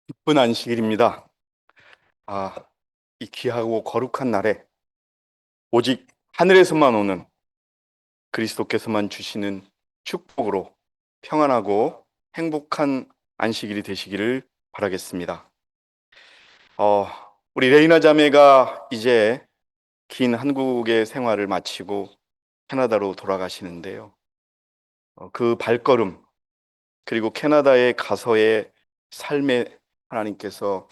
기쁜 안식일입니다. 아, 이 귀하고 거룩한 날에 오직 하늘에서만 오는 그리스도께서만 주시는 축복으로 평안하고 행복한 안식일이 되시기를 바라겠습니다. 어, 우리 레이나 자매가 이제 긴 한국의 생활을 마치고 캐나다로 돌아가시는데요. 그 발걸음, 그리고 캐나다에 가서의 삶에 하나님께서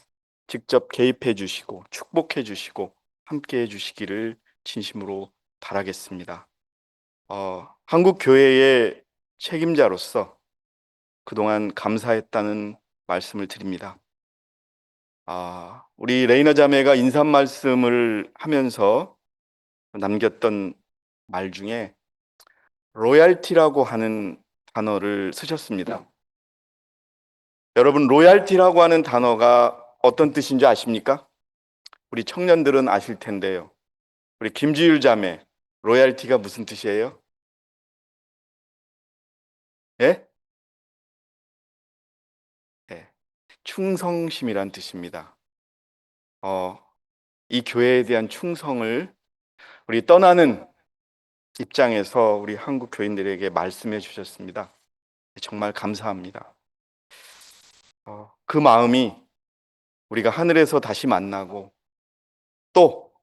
직접 개입해 주시고 축복해 주시고 함께 해 주시기를 진심으로 바라겠습니다. 한국 교회의 책임자로서 그동안 감사했다는 말씀을 드립니다. 우리 레이나 자매가 인사 말씀을 하면서 남겼던 말 중에 로얄티라고 하는 단어를 쓰셨습니다. 여러분, 로얄티라고 하는 단어가 어떤 뜻인지 아십니까? 우리 청년들은 아실 텐데요. 우리 김지율 자매, 로얄티가 무슨 뜻이에요? 예? 예. 충성심이란 뜻입니다. 어, 이 교회에 대한 충성을 우리 떠나는 입장에서 우리 한국 교인들에게 말씀해 주셨습니다. 정말 감사합니다. 그 마음이 우리가 하늘에서 다시 만나고 또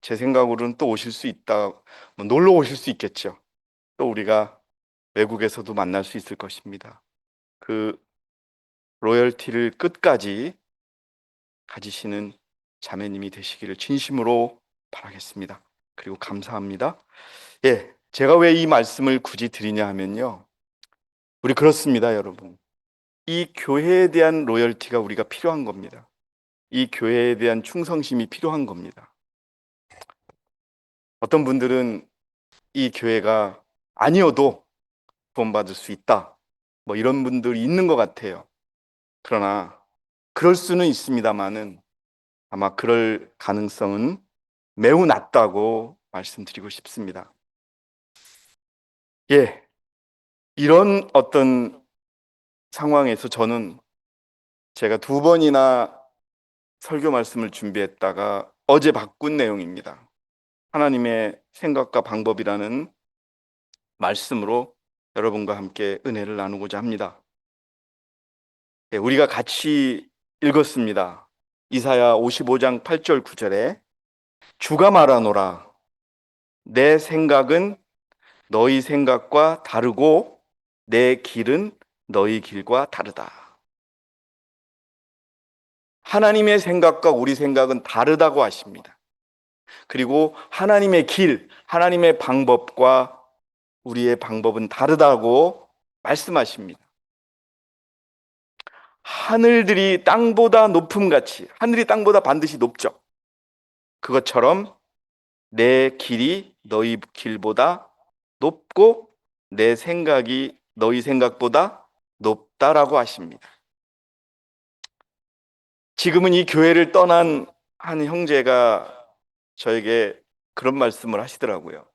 제 생각으로는 또 오실 수 있다, 놀러 오실 수 있겠죠. 또 우리가 외국에서도 만날 수 있을 것입니다. 그 로열티를 끝까지 가지시는 자매님이 되시기를 진심으로 바라겠습니다. 그리고 감사합니다. 예, 제가 왜 이 말씀을 굳이 드리냐 하면요. 우리 그렇습니다, 여러분. 이 교회에 대한 로열티가 우리가 필요한 겁니다. 이 교회에 대한 충성심이 필요한 겁니다. 어떤 분들은 이 교회가 아니어도 구원받을 수 있다. 이런 분들이 있는 것 같아요. 그러나 그럴 수는 있습니다만은 아마 그럴 가능성은 매우 낮다고 말씀드리고 싶습니다. 예, 이런 어떤 상황에서 저는 제가 두 번이나 설교 말씀을 준비했다가 어제 바꾼 내용입니다. 하나님의 생각과 방법이라는 말씀으로 여러분과 함께 은혜를 나누고자 합니다. 예, 우리가 같이 읽었습니다. 이사야 55장 8절 9절에 주가 말하노라 내 생각은 너희 생각과 다르고 내 길은 너희 길과 다르다. 하나님의 생각과 우리 생각은 다르다고 하십니다. 그리고 하나님의 길, 하나님의 방법과 우리의 방법은 다르다고 말씀하십니다. 하늘들이 땅보다 높음같이, 하늘이 땅보다 반드시 높죠. 그것처럼 내 길이 너희 길보다 높고 내 생각이 너희 생각보다 높다라고 하십니다. 지금은 이 교회를 떠난 한 형제가 저에게 그런 말씀을 하시더라고요.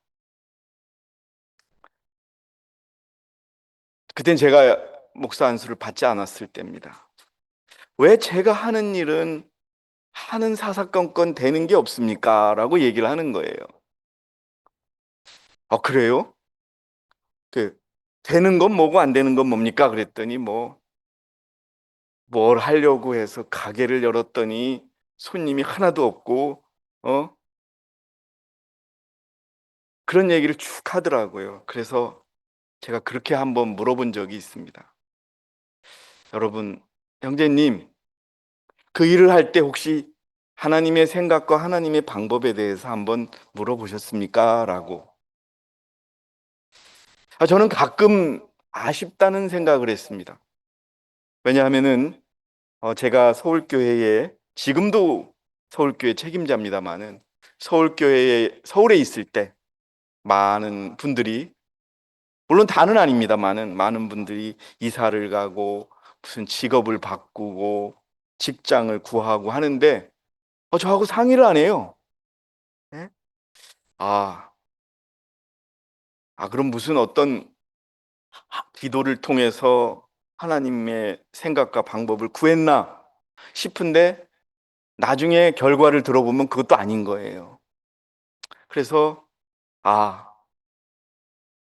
그땐 제가 목사 안수를 받지 않았을 때입니다. 왜 제가 하는 일은 하는 사사건건 되는 게 없습니까? 라고 얘기를 하는 거예요. 그래요? 그, 되는 건 뭐고 안 되는 건 뭡니까? 그랬더니 뭘 하려고 해서 가게를 열었더니 손님이 하나도 없고, 어? 그런 얘기를 쭉 하더라고요. 그래서 제가 그렇게 한번 물어본 적이 있습니다. 여러분, 형제님, 그 일을 할 때 혹시 하나님의 생각과 하나님의 방법에 대해서 한번 물어보셨습니까? 라고. 저는 가끔 아쉽다는 생각을 했습니다. 왜냐하면은 제가 서울교회에 지금도 서울교회 책임자입니다만은 서울에 있을 때 많은 분들이 물론 다는 아닙니다만은 많은 분들이 이사를 가고 무슨 직업을 바꾸고 직장을 구하고 하는데 저하고 상의를 안 해요. 예? 아, 그럼 무슨 어떤 기도를 통해서 하나님의 생각과 방법을 구했나? 싶은데 나중에 결과를 들어보면 그것도 아닌 거예요. 그래서 아,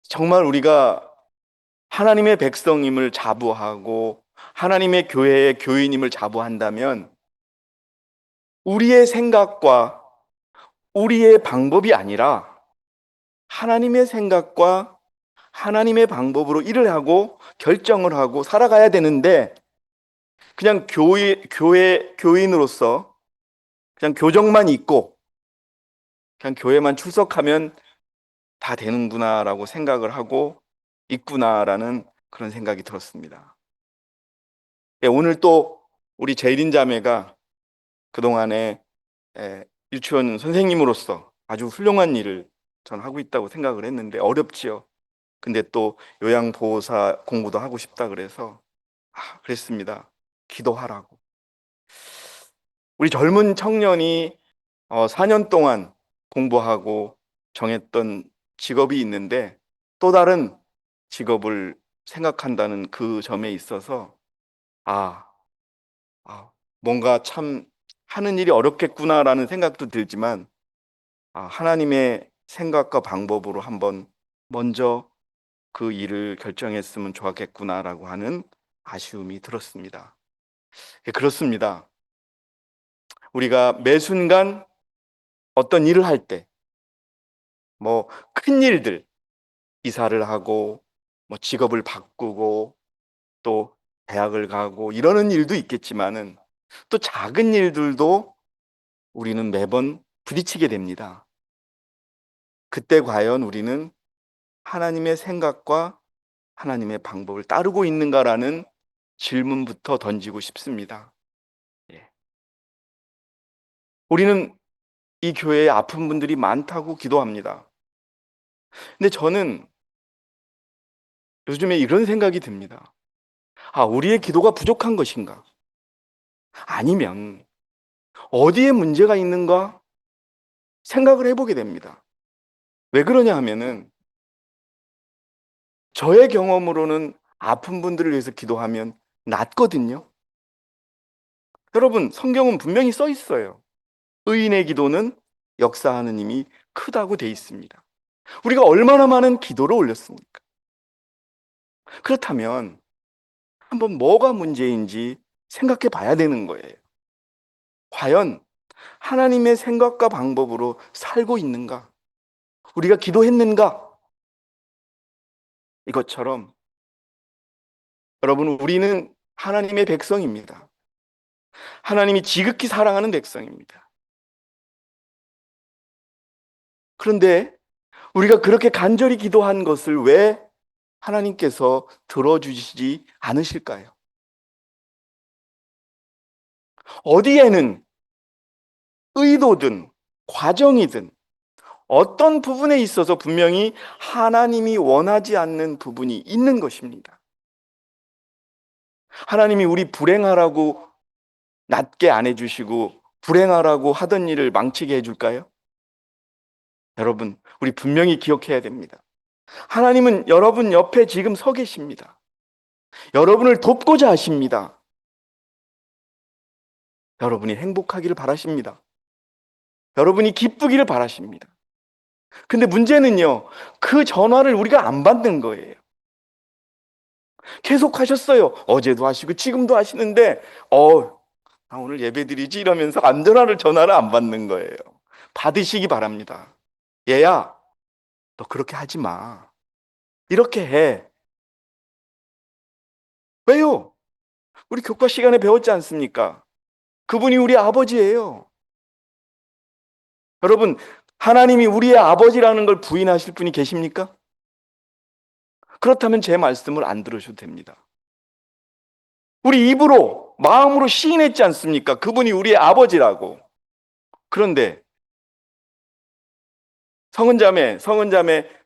정말 우리가 하나님의 백성임을 자부하고 하나님의 교회의 교인임을 자부한다면 우리의 생각과 우리의 방법이 아니라 하나님의 생각과 하나님의 방법으로 일을 하고 결정을 하고 살아가야 되는데 그냥 교회 교인으로서 그냥 교정만 있고 그냥 교회만 출석하면 다 되는구나라고 생각을 하고 있구나라는 그런 생각이 들었습니다. 예, 오늘 또 우리 제일인 자매가 그동안에 유치원 선생님으로서 아주 훌륭한 일을 전 하고 있다고 생각을 했는데 어렵지요. 근데 또 요양보호사 공부도 하고 싶다 그래서 그랬습니다. 기도하라고. 우리 젊은 청년이 4년 동안 공부하고 정했던 직업이 있는데 또 다른 직업을 생각한다는 그 점에 있어서 아, 뭔가 참 하는 일이 어렵겠구나라는 생각도 들지만 하나님의 생각과 방법으로 한번 먼저 그 일을 결정했으면 좋았겠구나라고 하는 아쉬움이 들었습니다. 예, 그렇습니다. 우리가 매 순간 어떤 일을 할 때, 뭐, 큰 일들, 이사를 하고, 뭐, 직업을 바꾸고, 또 대학을 가고, 이러는 일도 있겠지만은, 또 작은 일들도 우리는 매번 부딪히게 됩니다. 그때 과연 우리는 하나님의 생각과 하나님의 방법을 따르고 있는가라는 질문부터 던지고 싶습니다. 예. 우리는 이 교회에 아픈 분들이 많다고 기도합니다. 근데 저는 요즘에 이런 생각이 듭니다. 우리의 기도가 부족한 것인가? 아니면 어디에 문제가 있는가 생각을 해보게 됩니다. 왜 그러냐 하면은 저의 경험으로는 아픈 분들을 위해서 기도하면 낫거든요. 여러분, 성경은 분명히 써 있어요. 의인의 기도는 역사하는 힘이 크다고 돼 있습니다. 우리가 얼마나 많은 기도를 올렸습니까? 그렇다면 한번 뭐가 문제인지 생각해 봐야 되는 거예요. 과연 하나님의 생각과 방법으로 살고 있는가? 우리가 기도했는가? 이것처럼 여러분, 우리는 하나님의 백성입니다. 하나님이 지극히 사랑하는 백성입니다. 그런데 우리가 그렇게 간절히 기도한 것을 왜 하나님께서 들어주시지 않으실까요? 어디에는 의도든 과정이든 어떤 부분에 있어서 분명히 하나님이 원하지 않는 부분이 있는 것입니다. 하나님이 우리 불행하라고 낫게 안 해주시고 불행하라고 하던 일을 망치게 해줄까요? 여러분, 우리 분명히 기억해야 됩니다. 하나님은 여러분 옆에 지금 서 계십니다. 여러분을 돕고자 하십니다. 여러분이 행복하기를 바라십니다. 여러분이 기쁘기를 바라십니다. 근데 문제는요, 그 전화를 우리가 안 받는 거예요. 계속 하셨어요. 어제도 하시고 지금도 하시는데, 오늘 예배 드리지 이러면서 전화를 안 받는 거예요. 받으시기 바랍니다. 얘야, 너 그렇게 하지 마. 이렇게 해. 왜요? 우리 교과 시간에 배웠지 않습니까? 그분이 우리 아버지예요. 여러분, 하나님이 우리의 아버지라는 걸 부인하실 분이 계십니까? 그렇다면 제 말씀을 안 들으셔도 됩니다. 우리 입으로, 마음으로 시인했지 않습니까? 그분이 우리의 아버지라고. 그런데 성은자매,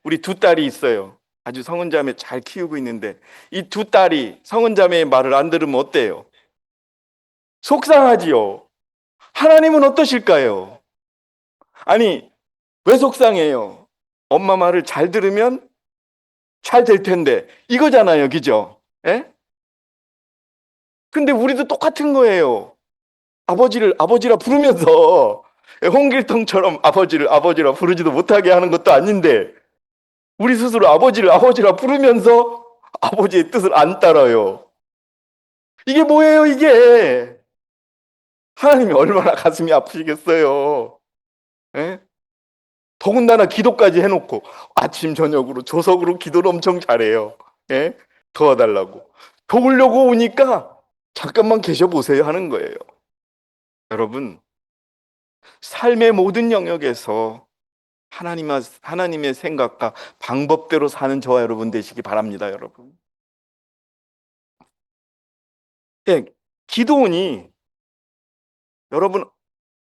우리 두 딸이 있어요. 아주 성은자매 잘 키우고 있는데 이 두 딸이 성은자매의 말을 안 들으면 어때요? 속상하지요. 하나님은 어떠실까요? 아니, 왜 속상해요? 엄마 말을 잘 들으면 잘 될 텐데 이거잖아요, 그죠? 예? 근데 우리도 똑같은 거예요. 아버지를 아버지라 부르면서 홍길동처럼 아버지를 아버지라 부르지도 못하게 하는 것도 아닌데 우리 스스로 아버지를 아버지라 부르면서 아버지의 뜻을 안 따라요. 이게 뭐예요, 이게? 하나님이 얼마나 가슴이 아프시겠어요. 예? 더군다나 기도까지 해놓고 아침 저녁으로 조석으로 기도를 엄청 잘해요. 예? 도와달라고. 도우려고 오니까 잠깐만 계셔보세요 하는 거예요. 여러분, 삶의 모든 영역에서 하나님의 생각과 방법대로 사는 저와 여러분 되시기 바랍니다, 여러분. 예, 기도원이 여러분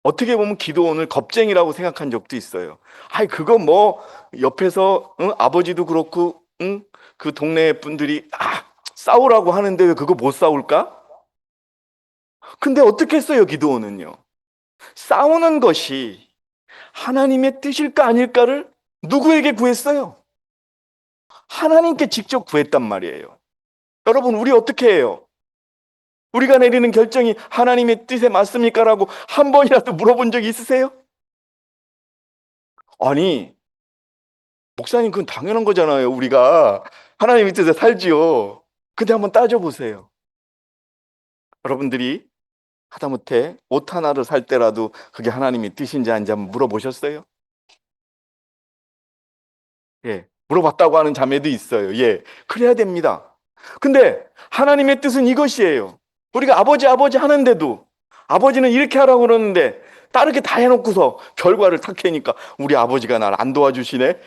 어떻게 보면 기도원을 겁쟁이라고 생각한 적도 있어요. 아이 그거 뭐 옆에서 응? 아버지도 그렇고 응? 그 동네 분들이 싸우라고 하는데 왜 그거 못 싸울까? 근데 어떻게 했어요, 기도원은요? 싸우는 것이 하나님의 뜻일까 아닐까를 누구에게 구했어요? 하나님께 직접 구했단 말이에요. 여러분, 우리 어떻게 해요? 우리가 내리는 결정이 하나님의 뜻에 맞습니까? 라고 한 번이라도 물어본 적이 있으세요? 아니, 목사님, 그건 당연한 거잖아요. 우리가 하나님의 뜻에 살지요. 근데 한번 따져보세요. 여러분들이 하다못해 옷 하나를 살 때라도 그게 하나님의 뜻인지 아닌지 한번 물어보셨어요? 예. 물어봤다고 하는 자매도 있어요. 예. 그래야 됩니다. 근데 하나님의 뜻은 이것이에요. 우리가 아버지 아버지 하는데도 아버지는 이렇게 하라고 그러는데 다르게 다 해놓고서 결과를 탁 해니까 우리 아버지가 날 안 도와주시네.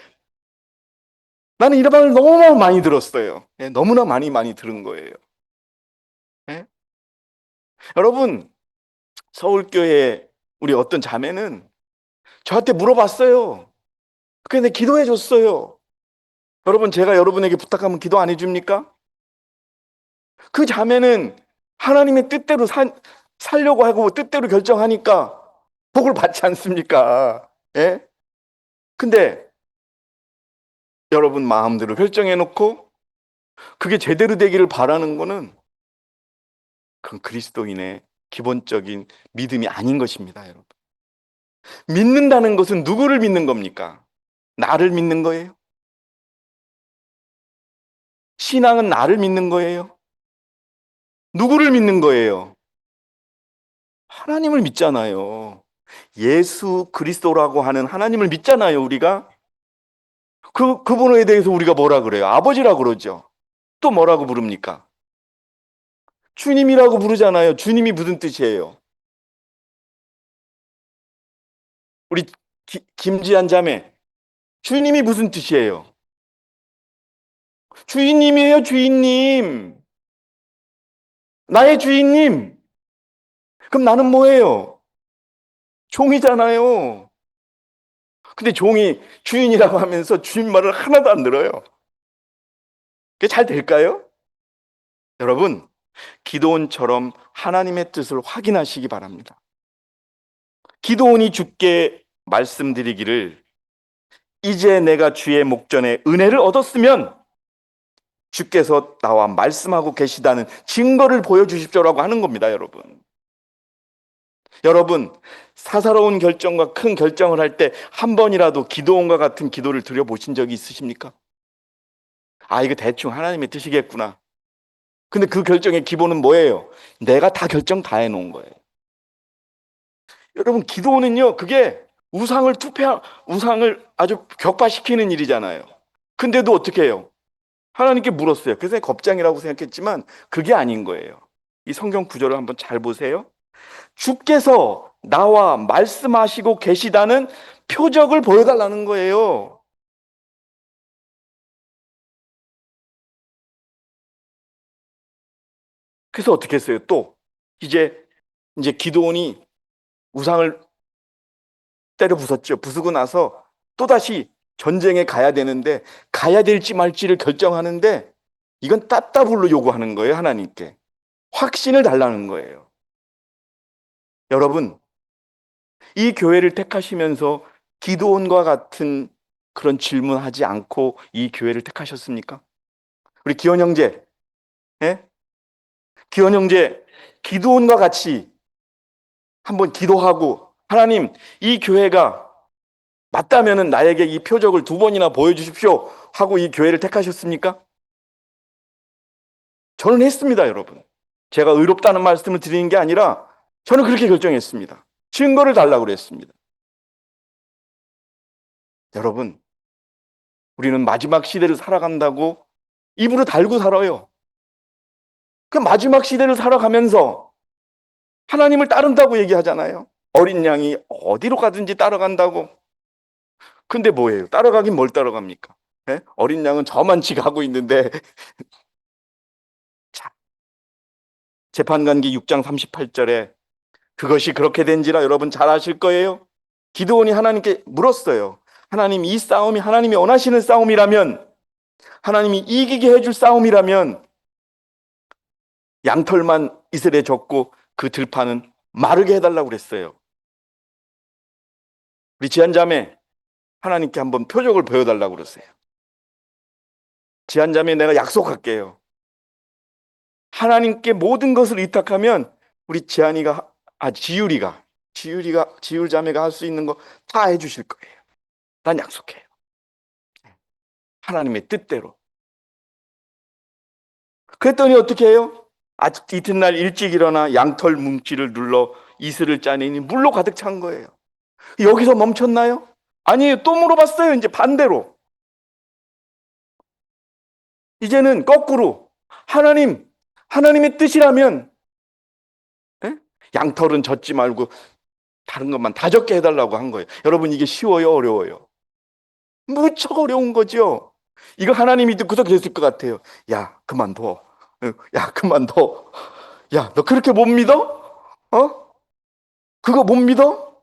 나는 이런 말을 너무 많이 들었어요. 예, 너무나 많이 들은 거예요. 예? 여러분, 서울교회 우리 어떤 자매는 저한테 물어봤어요. 근데 기도해 줬어요. 여러분, 제가 여러분에게 부탁하면 기도 안 해줍니까? 그 자매는 하나님의 뜻대로 살려고 하고 뜻대로 결정하니까 복을 받지 않습니까? 예? 근데 여러분 마음대로 결정해 놓고 그게 제대로 되기를 바라는 거는 그건 그리스도인의 기본적인 믿음이 아닌 것입니다, 여러분. 믿는다는 것은 누구를 믿는 겁니까? 나를 믿는 거예요? 신앙은 나를 믿는 거예요? 누구를 믿는 거예요? 하나님을 믿잖아요. 예수 그리스도라고 하는 하나님을 믿잖아요, 우리가. 그분에 대해서 우리가 뭐라 그래요? 아버지라 그러죠. 또 뭐라고 부릅니까? 주님이라고 부르잖아요. 주님이 무슨 뜻이에요? 우리 김지한 자매, 주님이 무슨 뜻이에요? 주인님이에요, 주인님. 나의 주인님. 그럼 나는 뭐예요? 종이잖아요. 근데 종이 주인이라고 하면서 주인 말을 하나도 안 들어요. 그게 잘 될까요? 여러분, 기도원처럼 하나님의 뜻을 확인하시기 바랍니다. 기도원이 주께 말씀드리기를 이제 내가 주의 목전에 은혜를 얻었으면 주께서 나와 말씀하고 계시다는 증거를 보여주십시오라고 하는 겁니다, 여러분. 여러분, 사사로운 결정과 큰 결정을 할 때 한 번이라도 기도원과 같은 기도를 드려보신 적이 있으십니까? 이거 대충 하나님의 뜻이겠구나. 근데 그 결정의 기본은 뭐예요? 내가 다 결정 다 해놓은 거예요. 여러분, 기도는요, 그게 우상을 아주 격파시키는 일이잖아요. 근데도 어떻게 해요? 하나님께 물었어요. 그래서 겁장이라고 생각했지만 그게 아닌 거예요. 이 성경 구절을 한번 잘 보세요. 주께서 나와 말씀하시고 계시다는 표적을 보여달라는 거예요. 그래서 어떻게 했어요? 또 이제 기도원이 우상을 때려 부쉈죠. 부수고 나서 또다시 전쟁에 가야 되는데 가야 될지 말지를 결정하는데 이건 따따블로 요구하는 거예요, 하나님께. 확신을 달라는 거예요. 여러분, 이 교회를 택하시면서 기도원과 같은 그런 질문하지 않고 이 교회를 택하셨습니까? 우리 기원 형제, 예? 기원 형제, 기도원과 같이 한번 기도하고, 하나님, 이 교회가 맞다면은 나에게 이 표적을 2번이나 보여주십시오 하고 이 교회를 택하셨습니까? 저는 했습니다, 여러분. 제가 의롭다는 말씀을 드리는 게 아니라 저는 그렇게 결정했습니다. 증거를 달라고 그랬습니다. 여러분, 우리는 마지막 시대를 살아간다고 입으로 달고 살아요. 그 마지막 시대를 살아가면서 하나님을 따른다고 얘기하잖아요. 어린 양이 어디로 가든지 따라간다고. 근데 뭐예요? 따라가긴 뭘 따라갑니까? 예? 어린 양은 저만치 가고 있는데 자, 재판관기 6장 38절에 그것이 그렇게 된지라 여러분 잘 아실 거예요. 기드온이 하나님께 물었어요. 하나님, 이 싸움이 하나님이 원하시는 싸움이라면, 하나님이 이기게 해줄 싸움이라면 양털만 이슬에 젖고 그 들판은 마르게 해달라고 그랬어요. 우리 지한자매, 하나님께 한번 표적을 보여달라고 그러세요. 지한자매, 내가 약속할게요. 하나님께 모든 것을 의탁하면 우리 지율 자매가 할 수 있는 거 다 해주실 거예요. 난 약속해요. 하나님의 뜻대로. 그랬더니 어떻게 해요? 이튿날 일찍 일어나 양털 뭉치를 눌러 이슬을 짜내니 물로 가득 찬 거예요. 여기서 멈췄나요? 아니에요. 또 물어봤어요. 이제 반대로. 이제는 거꾸로. 하나님의 뜻이라면, 예? 양털은 젓지 말고 다른 것만 다 젓게 해달라고 한 거예요. 여러분, 이게 쉬워요? 어려워요? 무척 어려운 거죠. 이거 하나님이 듣고서 그랬을 것 같아요. 야, 그만둬. 야, 그만둬. 야, 너 그렇게 못 믿어? 어? 그거 못 믿어?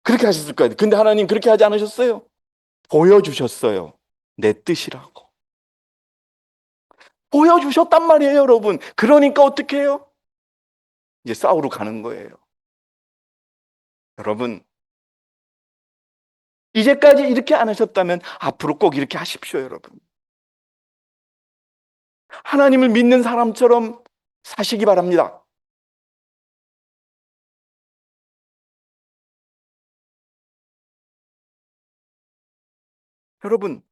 그렇게 하셨을 거예요. 근데 하나님 그렇게 하지 않으셨어요. 보여주셨어요. 내 뜻이라고. 보여주셨단 말이에요, 여러분. 그러니까 어떻게 해요? 이제 싸우러 가는 거예요. 여러분, 이제까지 이렇게 안 하셨다면 앞으로 꼭 이렇게 하십시오, 여러분. 하나님을 믿는 사람처럼 사시기 바랍니다. 여러분,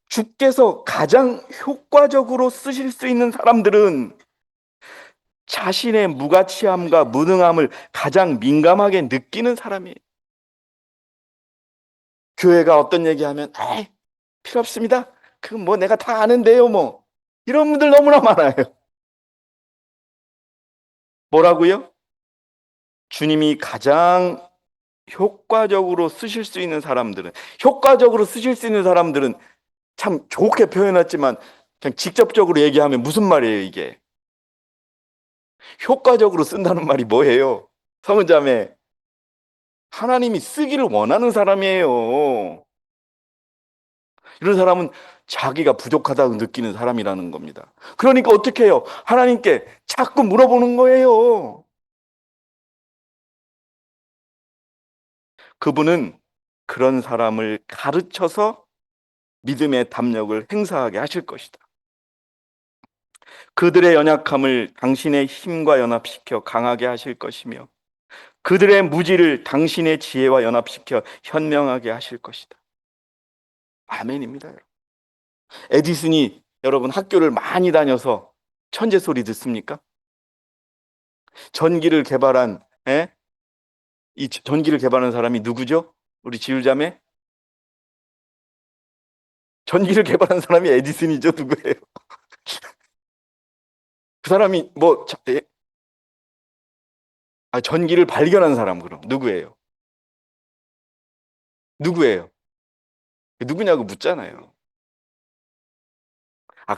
주께서 가장 효과적으로 쓰실 수 있는 사람들은 자신의 무가치함과 무능함을 가장 민감하게 느끼는 사람이에요. 교회가 어떤 얘기하면, 에이, 필요 없습니다. 그건 뭐 내가 다 아는데요, 뭐. 이런 분들 너무나 많아요. 뭐라고요? 주님이 가장 효과적으로 쓰실 수 있는 사람들은 참 좋게 표현했지만 그냥 직접적으로 얘기하면 무슨 말이에요, 이게? 효과적으로 쓴다는 말이 뭐예요? 성은자매, 하나님이 쓰기를 원하는 사람이에요. 이런 사람은 자기가 부족하다고 느끼는 사람이라는 겁니다. 그러니까 어떻게 해요? 하나님께 자꾸 물어보는 거예요. 그분은 그런 사람을 가르쳐서 믿음의 담력을 행사하게 하실 것이다. 그들의 연약함을 당신의 힘과 연합시켜 강하게 하실 것이며 그들의 무지를 당신의 지혜와 연합시켜 현명하게 하실 것이다. 아멘입니다. 여러분. 에디슨이 여러분 학교를 많이 다녀서 천재 소리 듣습니까? 전기를 개발한 예? 이 전기를 개발한 사람이 누구죠? 우리 지율자매? 전기를 개발한 사람이 에디슨이죠. 누구예요? 그 사람이 뭐 전기를 발견한 사람 그럼 누구예요? 누구예요? 누구냐고 묻잖아요.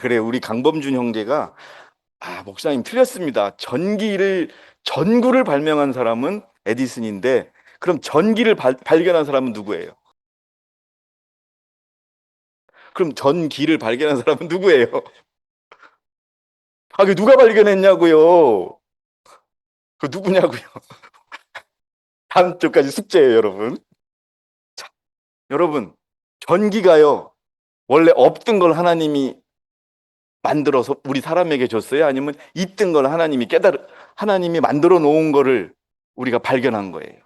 그래요. 우리 강범준 형제가 목사님 틀렸습니다. 전구를 발명한 사람은 에디슨인데 그럼 전기를 발견한 사람은 누구예요? 그럼 전기를 발견한 사람은 누구예요? 그 누가 발견했냐고요? 그 누구냐고요? 다음 주까지 숙제예요, 여러분. 자, 여러분, 전기가요. 원래 없던 걸 하나님이 만들어서 우리 사람에게 줬어요? 아니면 있던 걸 하나님이 만들어 놓은 거를 우리가 발견한 거예요.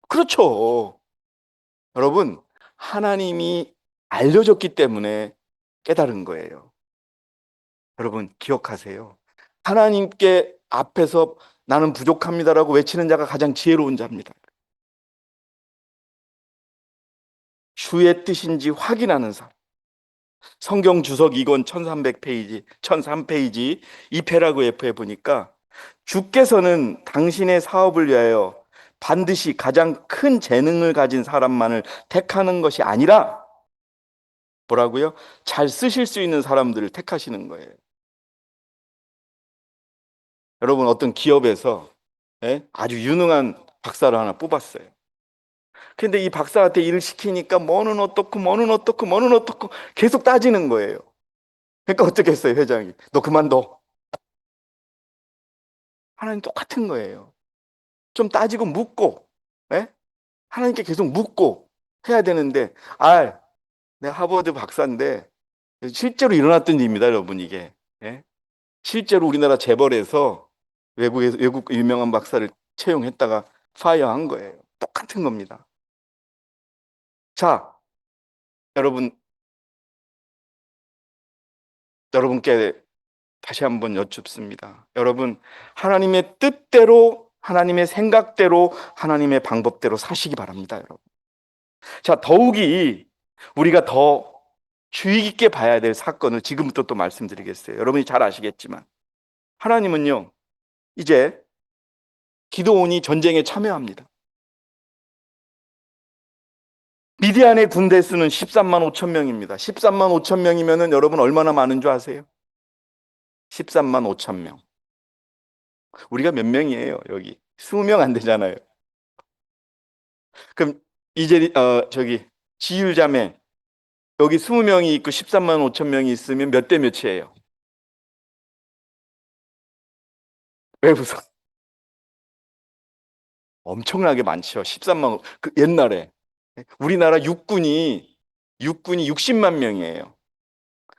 그렇죠. 여러분, 하나님이 알려줬기 때문에 깨달은 거예요. 여러분, 기억하세요. 하나님께 앞에서 나는 부족합니다라고 외치는 자가 가장 지혜로운 자입니다. 주의 뜻인지 확인하는 사람. 성경 주석 이권 1300페이지, 1003페이지 이 패라그래프에 보니까 주께서는 당신의 사업을 위하여 반드시 가장 큰 재능을 가진 사람만을 택하는 것이 아니라 뭐라고요? 잘 쓰실 수 있는 사람들을 택하시는 거예요. 여러분, 어떤 기업에서 아주 유능한 박사를 하나 뽑았어요. 근데 이 박사한테 일을 시키니까 뭐는 어떻고 뭐는 어떻고 뭐는 어떻고 계속 따지는 거예요. 그러니까 어떻게 했어요, 회장이? 너 그만둬. 하나님 똑같은 거예요. 좀 따지고 묻고, 예? 하나님께 계속 묻고 해야 되는데, 내가 하버드 박사인데 실제로 일어났던 일입니다, 여러분 이게. 예? 실제로 우리나라 재벌에서 외국 유명한 박사를 채용했다가 파이어한 거예요. 똑같은 겁니다. 자, 여러분, 여러분께 다시 한번 여쭙습니다. 여러분, 하나님의 뜻대로, 하나님의 생각대로, 하나님의 방법대로 사시기 바랍니다, 여러분. 자, 더욱이 우리가 더 주의 깊게 봐야 될 사건을 지금부터 또 말씀드리겠어요. 여러분이 잘 아시겠지만 하나님은요, 이제 기드온이 전쟁에 참여합니다. 미디안의 군대 수는 13만 5천 명입니다. 13만 5천 명이면 여러분 얼마나 많은 줄 아세요? 13만 5천 명. 우리가 몇 명이에요, 여기? 20명 안 되잖아요. 그럼 이제 지율자매 여기 20명이 있고 13만 5천 명이 있으면 몇 대 몇이에요? 왜 웃어? 엄청나게 많죠. 13만 그 옛날에 우리나라 육군이 60만 명이에요.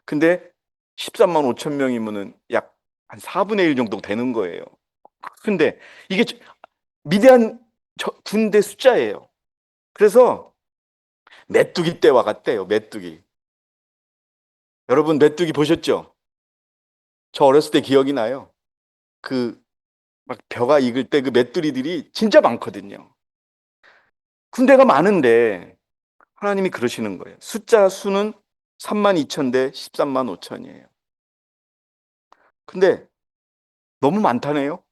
근데 13만 5천 명이면은 약 한 4분의 1 정도 되는 거예요. 근데 이게 미대한 군대 숫자예요. 그래서 메뚜기 떼와 같대요. 메뚜기. 여러분 메뚜기 보셨죠? 저 어렸을 때 기억이 나요. 그 막 벼가 익을 때 그 메뚜기들이 진짜 많거든요. 군대가 많은데 하나님이 그러시는 거예요. 숫자 수는 3만 2천 대 13만 5천이에요. 근데 너무 많다네요.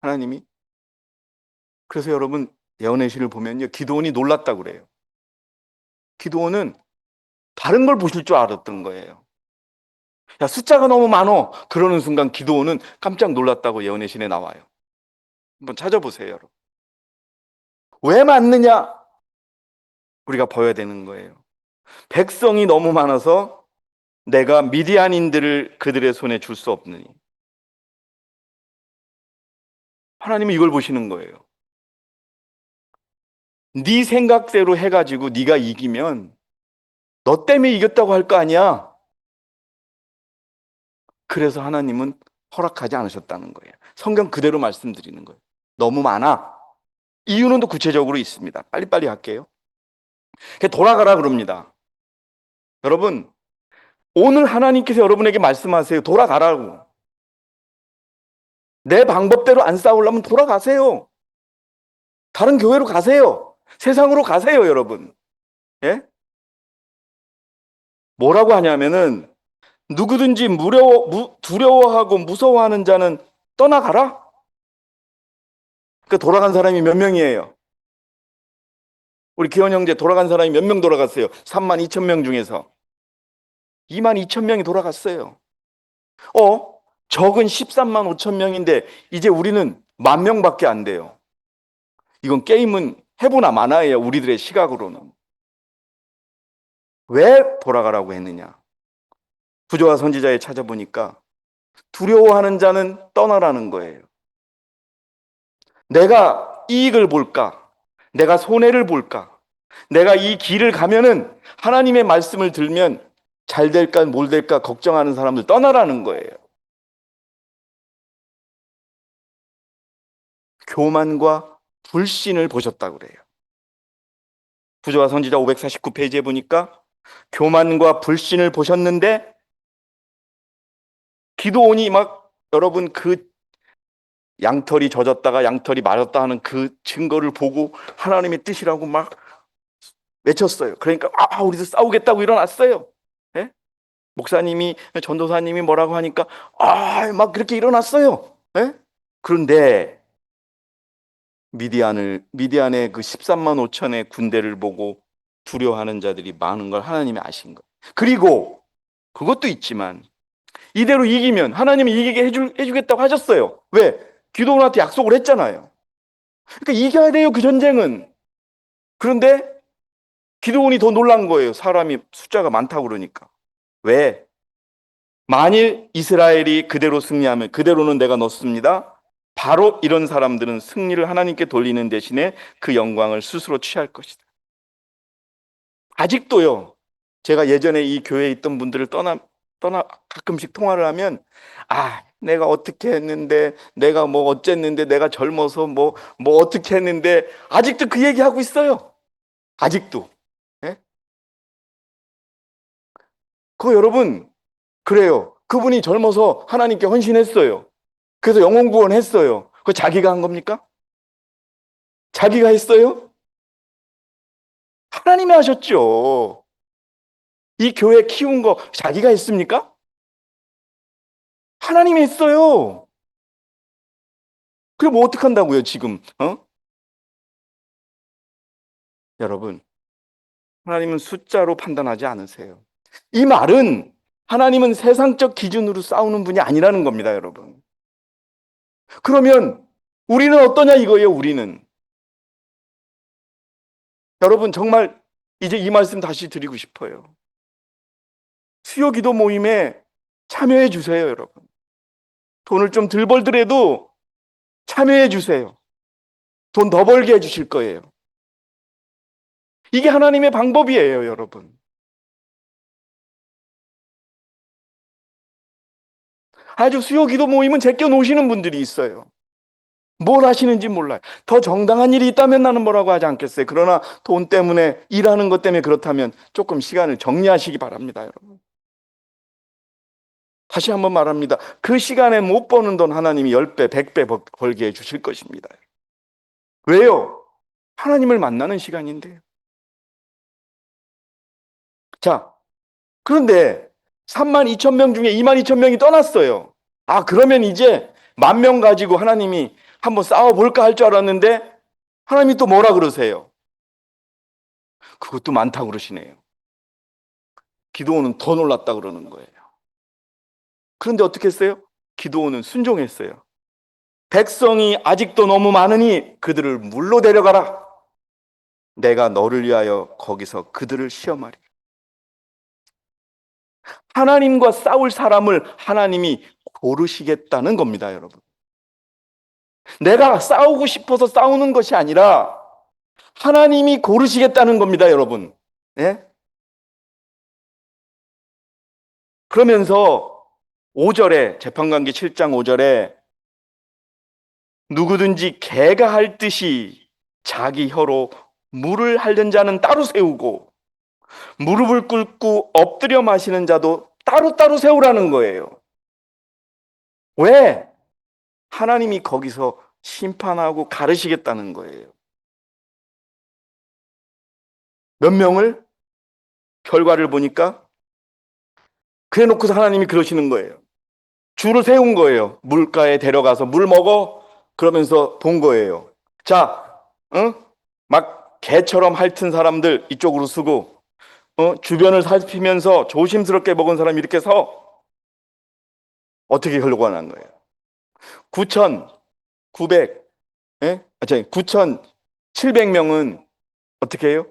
하나님이. 그래서 여러분 예언의 시를 보면요. 기드온이 놀랐다고 그래요. 기드온은 다른 걸 보실 줄 알았던 거예요. 야, 숫자가 너무 많어. 그러는 순간 기드온은 깜짝 놀랐다고 예언의 신에 나와요. 한번 찾아보세요, 여러분. 왜 많느냐? 우리가 봐야 되는 거예요. 백성이 너무 많아서 내가 미디안인들을 그들의 손에 줄 수 없느니. 하나님은 이걸 보시는 거예요. 네 생각대로 해가지고 네가 이기면 너 때문에 이겼다고 할 거 아니야. 그래서 하나님은 허락하지 않으셨다는 거예요. 성경 그대로 말씀드리는 거예요. 너무 많아. 이유는 또 구체적으로 있습니다. 빨리빨리 할게요. 돌아가라 그럽니다. 여러분, 오늘 하나님께서 여러분에게 말씀하세요. 돌아가라고. 내 방법대로 안 싸우려면 돌아가세요. 다른 교회로 가세요. 세상으로 가세요, 여러분. 예? 뭐라고 하냐면은 누구든지 두려워하고 무서워하는 자는 떠나가라. 그러니까 돌아간 사람이 몇 명이에요? 우리 기원 형제 돌아간 사람이 몇 명 돌아갔어요? 3만 2천 명 중에서 2만 2천 명이 돌아갔어요. 적은 13만 5천 명인데 이제 우리는 10,000명밖에 안 돼요. 이건 게임은 해보나 마나예요. 우리들의 시각으로는. 왜 돌아가라고 했느냐? 구조와 선지자에 찾아보니까 두려워하는 자는 떠나라는 거예요. 내가 이익을 볼까? 내가 손해를 볼까? 내가 이 길을 가면은 하나님의 말씀을 들면 잘 될까 뭘 될까 걱정하는 사람들 떠나라는 거예요. 교만과 불신을 보셨다고 그래요. 부조와 선지자 549페이지에 보니까 교만과 불신을 보셨는데 기드온이 막 여러분 그 양털이 젖었다가 양털이 마졌다 하는 그 증거를 보고 하나님의 뜻이라고 막 외쳤어요. 그러니까 우리도 싸우겠다고 일어났어요. 예? 목사님이 전도사님이 뭐라고 하니까 막 그렇게 일어났어요. 예? 그런데 미디안의 그 13만 5천의 군대를 보고 두려워하는 자들이 많은 걸 하나님이 아신 거예요. 그리고 그것도 있지만 이대로 이기면 하나님이 이기게 해주겠다고 하셨어요. 왜? 기도원한테 약속을 했잖아요. 그러니까 이겨야 돼요, 그 전쟁은. 그런데 기도원이 더 놀란 거예요. 사람이 숫자가 많다고 그러니까. 왜? 만일 이스라엘이 그대로 승리하면 그대로는 내가 넣습니다. 바로 이런 사람들은 승리를 하나님께 돌리는 대신에 그 영광을 스스로 취할 것이다. 아직도요. 제가 예전에 이 교회에 있던 분들을 떠나 가끔씩 통화를 하면 내가 어떻게 했는데 내가 뭐 어쨌는데 내가 젊어서 뭐 어떻게 했는데 아직도 그 얘기하고 있어요. 아직도. 예? 그거 여러분 그래요. 그분이 젊어서 하나님께 헌신했어요. 그래서 영혼 구원했어요. 그거 자기가 한 겁니까? 자기가 했어요? 하나님이 하셨죠. 이 교회 키운 거 자기가 했습니까? 하나님이 했어요. 그래 뭐 어떡한다고요 지금? 여러분 하나님은 숫자로 판단하지 않으세요. 이 말은 하나님은 세상적 기준으로 싸우는 분이 아니라는 겁니다, 여러분. 그러면 우리는 어떠냐 이거예요, 우리는. 여러분 정말 이제 이 말씀 다시 드리고 싶어요. 수요 기도 모임에 참여해 주세요, 여러분. 돈을 좀 덜 벌더라도 참여해 주세요. 돈 더 벌게 해 주실 거예요. 이게 하나님의 방법이에요, 여러분. 아주 수요 기도 모임은 제껴 놓으시는 분들이 있어요. 뭘 하시는지 몰라요. 더 정당한 일이 있다면 나는 뭐라고 하지 않겠어요. 그러나 돈 때문에 일하는 것 때문에 그렇다면 조금 시간을 정리하시기 바랍니다, 여러분. 다시 한번 말합니다. 그 시간에 못 버는 돈 하나님이 10배, 100배 벌게 해 주실 것입니다. 왜요? 하나님을 만나는 시간인데요. 자, 그런데 3만 2천 명 중에 2만 2천 명이 떠났어요. 그러면 이제 10,000명 가지고 하나님이 한번 싸워볼까 할 줄 알았는데 하나님이 또 뭐라 그러세요? 그것도 많다고 그러시네요. 기도원은 더 놀랐다 그러는 거예요. 그런데 어떻게 했어요? 기도원은 순종했어요. 백성이 아직도 너무 많으니 그들을 물로 데려가라. 내가 너를 위하여 거기서 그들을 시험하리. 하나님과 싸울 사람을 하나님이 고르시겠다는 겁니다, 여러분. 내가 싸우고 싶어서 싸우는 것이 아니라 하나님이 고르시겠다는 겁니다, 여러분. 예? 그러면서 5절에 재판관기 7장 5절에 누구든지 개가 할 듯이 자기 혀로 물을 핥는 자는 따로 세우고 무릎을 꿇고 엎드려 마시는 자도 따로따로 세우라는 거예요. 왜? 하나님이 거기서 심판하고 가르시겠다는 거예요. 몇 명을? 결과를 보니까 그래 놓고서 하나님이 그러시는 거예요. 줄을 세운 거예요. 물가에 데려가서 물 먹어? 그러면서 본 거예요. 자, 막 개처럼 핥은 사람들 이쪽으로 쓰고, 주변을 살피면서 조심스럽게 먹은 사람 이렇게 서 어떻게 결과가 난 거예요? 9,900, 9,700명은 어떻게 해요?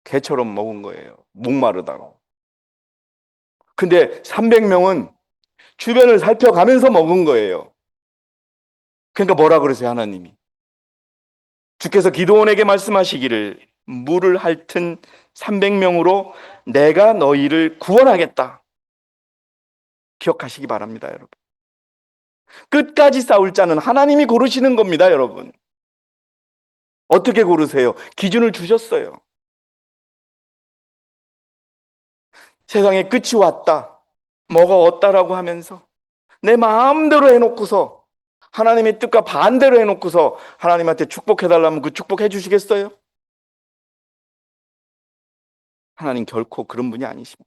개처럼 먹은 거예요. 목마르다고. 근데 300명은 주변을 살펴가면서 먹은 거예요. 그러니까 뭐라 그러세요, 하나님이? 주께서 기도원에게 말씀하시기를 물을 핥은 300명으로 내가 너희를 구원하겠다. 기억하시기 바랍니다, 여러분. 끝까지 싸울 자는 하나님이 고르시는 겁니다, 여러분. 어떻게 고르세요? 기준을 주셨어요. 세상에 끝이 왔다, 뭐가 없다라고 하면서 내 마음대로 해놓고서 하나님의 뜻과 반대로 해놓고서 하나님한테 축복해달라면 그 축복해 주시겠어요? 하나님 결코 그런 분이 아니십니다.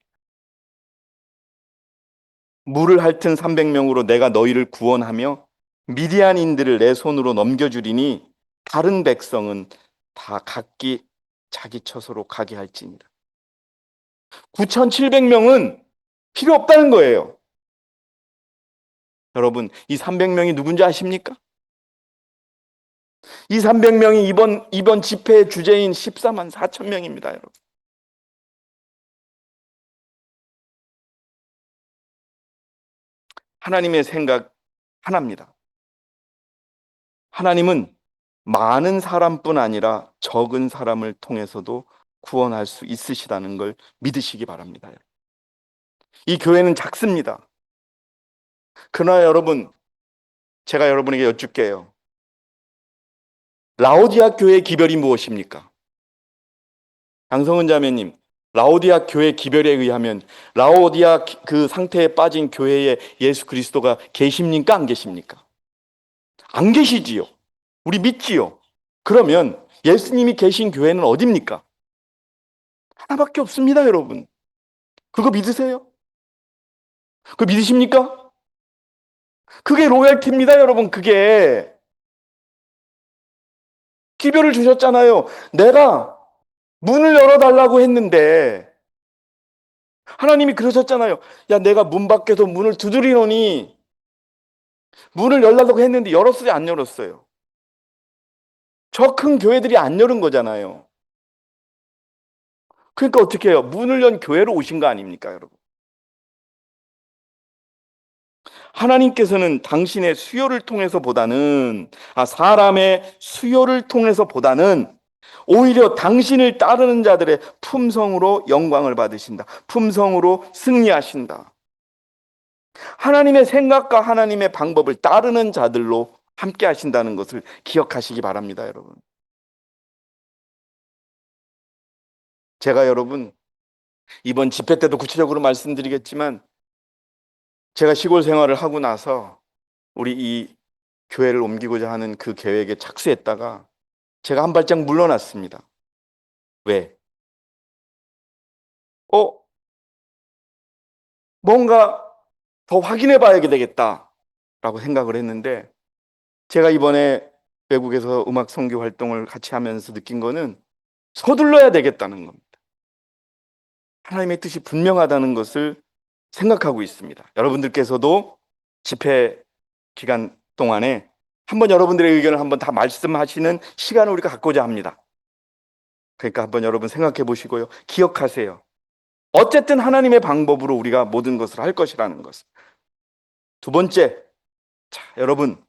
물을 핥은 300명으로 내가 너희를 구원하며 미디안인들을 내 손으로 넘겨주리니 다른 백성은 다 각기 자기 처소로 가게 할지니라. 9,700명은 필요 없다는 거예요. 여러분, 이 300명이 누군지 아십니까? 이 300명이 이번 집회의 주제인 14만 4천 명입니다, 여러분. 하나님의 생각 하나입니다. 하나님은 많은 사람뿐 아니라 적은 사람을 통해서도 구원할 수 있으시다는 걸 믿으시기 바랍니다. 이 교회는 작습니다. 그러나 여러분, 제가 여러분에게 여쭙게요. 라오디아 교회의 기별이 무엇입니까? 양성은 자매님, 라오디아 교회 기별에 의하면 라오디아 그 상태에 빠진 교회에 예수 그리스도가 계십니까? 안 계십니까? 안 계시지요. 우리 믿지요. 그러면 예수님이 계신 교회는 어디입니까? 하나밖에 없습니다, 여러분. 그거 믿으세요? 그거 믿으십니까? 그게 로얄티입니다, 여러분. 그게 기별을 주셨잖아요. 내가 문을 열어달라고 했는데 하나님이 그러셨잖아요. 야, 내가 문 밖에서 문을 두드리노니 문을 열라고 했는데 열었어요, 안 열었어요? 저 큰 교회들이 안 열은 거잖아요. 그러니까 어떻게 해요? 문을 연 교회로 오신 거 아닙니까, 여러분? 하나님께서는 당신의 수요를 통해서 보다는, 사람의 수요를 통해서 보다는 오히려 당신을 따르는 자들의 품성으로 영광을 받으신다. 품성으로 승리하신다. 하나님의 생각과 하나님의 방법을 따르는 자들로 함께 하신다는 것을 기억하시기 바랍니다, 여러분. 제가 여러분, 이번 집회 때도 구체적으로 말씀드리겠지만, 제가 시골 생활을 하고 나서 우리 이 교회를 옮기고자 하는 그 계획에 착수했다가 제가 한 발짝 물러났습니다. 왜? 어, 뭔가 더 확인해 봐야 되겠다라고 생각을 했는데, 제가 이번에 외국에서 음악 선교 활동을 같이 하면서 느낀 거는 서둘러야 되겠다는 겁니다. 하나님의 뜻이 분명하다는 것을 생각하고 있습니다. 여러분들께서도 집회 기간 동안에 한번 여러분들의 의견을 한번 다 말씀하시는 시간을 우리가 갖고자 합니다. 그러니까 한번 여러분 생각해 보시고요. 기억하세요. 어쨌든 하나님의 방법으로 우리가 모든 것을 할 것이라는 것. 두 번째, 자, 여러분,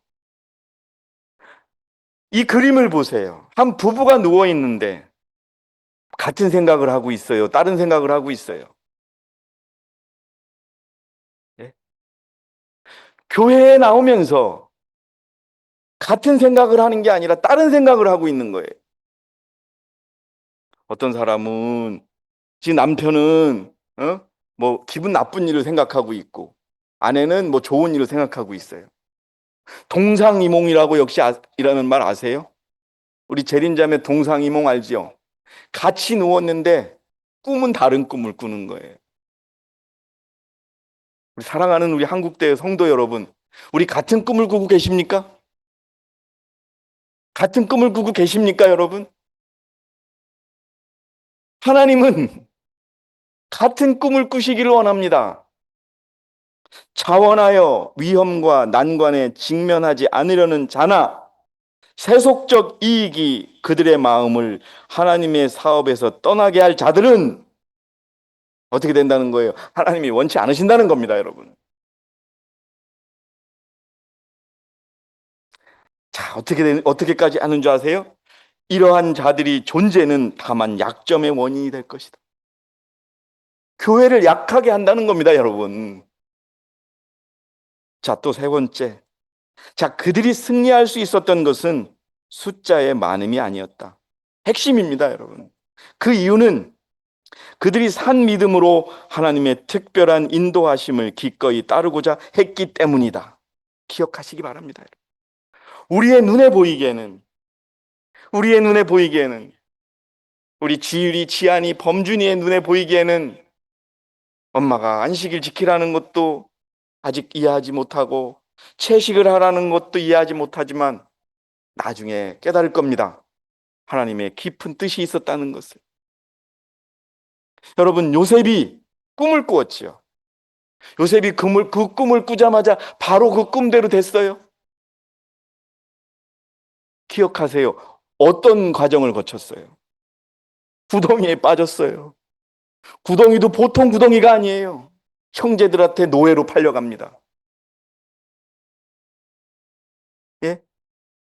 이 그림을 보세요. 한 부부가 누워 있는데 같은 생각을 하고 있어요. 다른 생각을 하고 있어요. 예? 교회에 나오면서 같은 생각을 하는 게 아니라 다른 생각을 하고 있는 거예요. 어떤 사람은 지금 남편은 뭐 기분 나쁜 일을 생각하고 있고 아내는 뭐 좋은 일을 생각하고 있어요. 동상이몽이라고 역시 이라는 말 아세요? 우리 재림자매 동상이몽 알지요? 같이 누웠는데 꿈은 다른 꿈을 꾸는 거예요. 우리 사랑하는 우리 한국대 성도 여러분, 우리 같은 꿈을 꾸고 계십니까? 같은 꿈을 꾸고 계십니까, 여러분? 하나님은 같은 꿈을 꾸시기를 원합니다. 자원하여 위험과 난관에 직면하지 않으려는 자나 세속적 이익이 그들의 마음을 하나님의 사업에서 떠나게 할 자들은 어떻게 된다는 거예요? 하나님이 원치 않으신다는 겁니다, 여러분. 자, 어떻게까지 하는 줄 아세요? 이러한 자들이 존재는 다만 약점의 원인이 될 것이다. 교회를 약하게 한다는 겁니다, 여러분. 자, 또 세 번째. 자, 그들이 승리할 수 있었던 것은 숫자의 많음이 아니었다. 핵심입니다, 여러분. 그 이유는 그들이 산 믿음으로 하나님의 특별한 인도하심을 기꺼이 따르고자 했기 때문이다. 기억하시기 바랍니다. 우리의 눈에 보이기에는, 우리의 눈에 보이기에는, 우리 지율이, 지안이, 범준이의 눈에 보이기에는 엄마가 안식일 지키라는 것도 아직 이해하지 못하고 채식을 하라는 것도 이해하지 못하지만 나중에 깨달을 겁니다. 하나님의 깊은 뜻이 있었다는 것을. 여러분, 요셉이 꿈을 꾸었지요. 요셉이 그 꿈을 꾸자마자 바로 그 꿈대로 됐어요. 기억하세요. 어떤 과정을 거쳤어요? 구덩이에 빠졌어요. 구덩이도 보통 구덩이가 아니에요. 형제들한테 노예로 팔려갑니다. 예?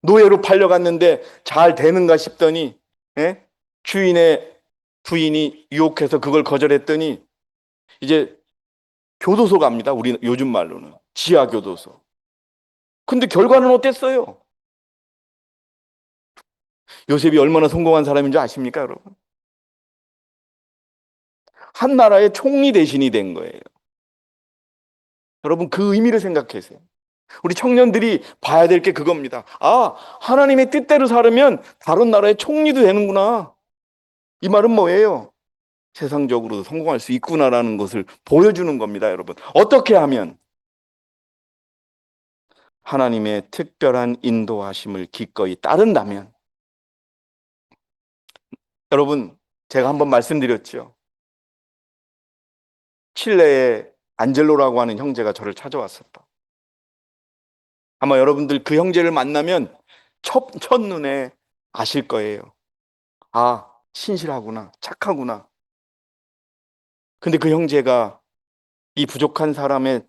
노예로 팔려갔는데 잘 되는가 싶더니, 예? 주인의 부인이 유혹해서 그걸 거절했더니 이제 교도소 갑니다. 우리 요즘 말로는 지하 교도소. 근데 결과는 어땠어요? 요셉이 얼마나 성공한 사람인 줄 아십니까, 여러분? 한 나라의 총리 대신이 된 거예요. 여러분, 그 의미를 생각하세요. 우리 청년들이 봐야 될 게 그겁니다. 아, 하나님의 뜻대로 살으면 다른 나라의 총리도 되는구나. 이 말은 뭐예요? 세상적으로도 성공할 수 있구나라는 것을 보여주는 겁니다, 여러분. 어떻게 하면? 하나님의 특별한 인도하심을 기꺼이 따른다면. 여러분, 제가 한번 말씀드렸죠. 칠레의 안젤로라고 하는 형제가 저를 찾아왔었다. 아마 여러분들 그 형제를 만나면 첫눈에 아실 거예요. 아, 신실하구나, 착하구나. 근데 그 형제가 이 부족한 사람의,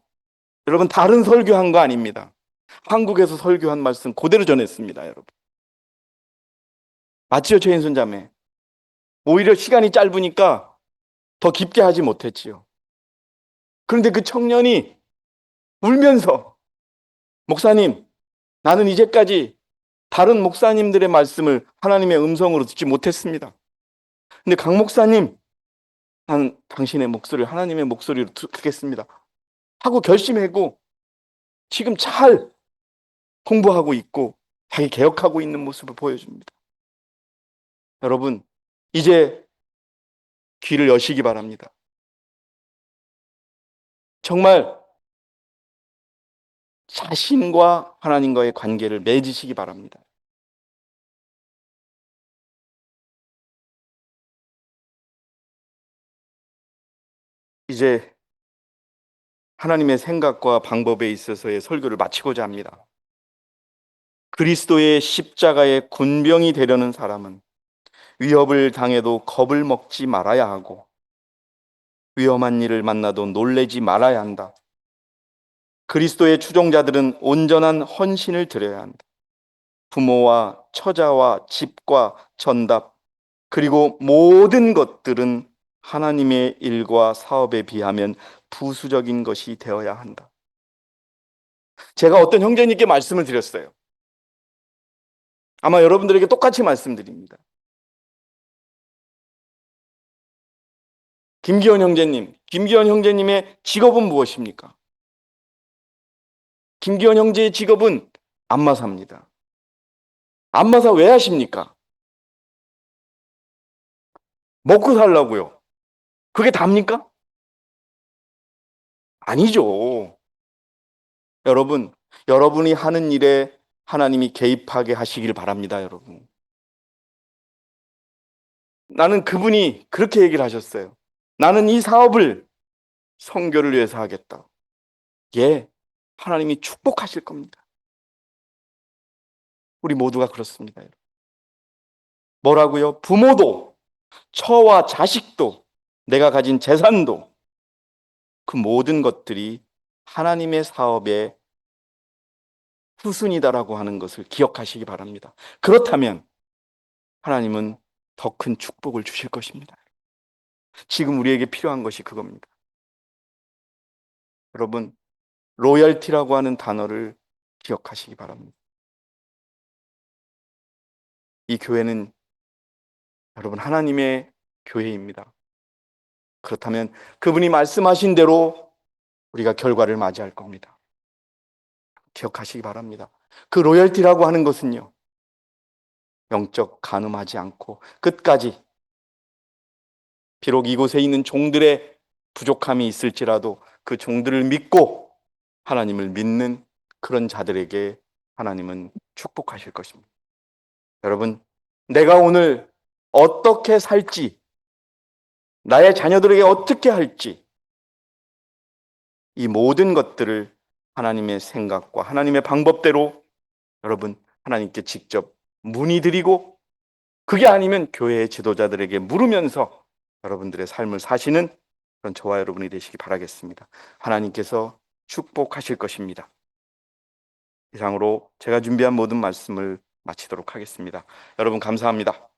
여러분, 다른 설교한 거 아닙니다. 한국에서 설교한 말씀 그대로 전했습니다, 여러분. 맞지요, 최인순 자매? 오히려 시간이 짧으니까 더 깊게 하지 못했지요. 그런데 그 청년이 울면서, 목사님, 나는 이제까지 다른 목사님들의 말씀을 하나님의 음성으로 듣지 못했습니다. 근데 강 목사님, 나는 당신의 목소리를 하나님의 목소리로 듣겠습니다 하고 결심하고 지금 잘 공부하고 있고 자기 개혁하고 있는 모습을 보여줍니다. 여러분, 이제 귀를 여시기 바랍니다. 정말 자신과 하나님과의 관계를 맺으시기 바랍니다. 이제 하나님의 생각과 방법에 있어서의 설교를 마치고자 합니다. 그리스도의 십자가의 군병이 되려는 사람은 위협을 당해도 겁을 먹지 말아야 하고 위험한 일을 만나도 놀래지 말아야 한다. 그리스도의 추종자들은 온전한 헌신을 드려야 한다. 부모와 처자와 집과 전답, 그리고 모든 것들은 하나님의 일과 사업에 비하면 부수적인 것이 되어야 한다. 제가 어떤 형제님께 말씀을 드렸어요. 아마 여러분들에게 똑같이 말씀드립니다. 김기현 형제님, 김기현 형제님의 직업은 무엇입니까? 김기현 형제의 직업은 안마사입니다. 안마사 왜 하십니까? 먹고 살라고요. 그게 답니까? 아니죠. 여러분, 여러분이 하는 일에 하나님이 개입하게 하시길 바랍니다, 여러분. 나는 그분이 그렇게 얘기를 하셨어요. 나는 이 사업을 선교를 위해서 하겠다. 예, 하나님이 축복하실 겁니다. 우리 모두가 그렇습니다. 뭐라고요? 부모도, 처와 자식도, 내가 가진 재산도, 그 모든 것들이 하나님의 사업의 후순이다라고 하는 것을 기억하시기 바랍니다. 그렇다면 하나님은 더 큰 축복을 주실 것입니다. 지금 우리에게 필요한 것이 그겁니다. 여러분, 로열티라고 하는 단어를 기억하시기 바랍니다. 이 교회는 여러분 하나님의 교회입니다. 그렇다면 그분이 말씀하신 대로 우리가 결과를 맞이할 겁니다. 기억하시기 바랍니다. 그 로열티라고 하는 것은요, 영적 간음하지 않고 끝까지, 비록 이곳에 있는 종들의 부족함이 있을지라도 그 종들을 믿고 하나님을 믿는 그런 자들에게 하나님은 축복하실 것입니다. 여러분, 내가 오늘 어떻게 살지, 나의 자녀들에게 어떻게 할지, 이 모든 것들을 하나님의 생각과 하나님의 방법대로 여러분 하나님께 직접 문의드리고, 그게 아니면 교회의 지도자들에게 물으면서 여러분들의 삶을 사시는 그런 저와 여러분이 되시기 바라겠습니다. 하나님께서 축복하실 것입니다. 이상으로 제가 준비한 모든 말씀을 마치도록 하겠습니다. 여러분 감사합니다.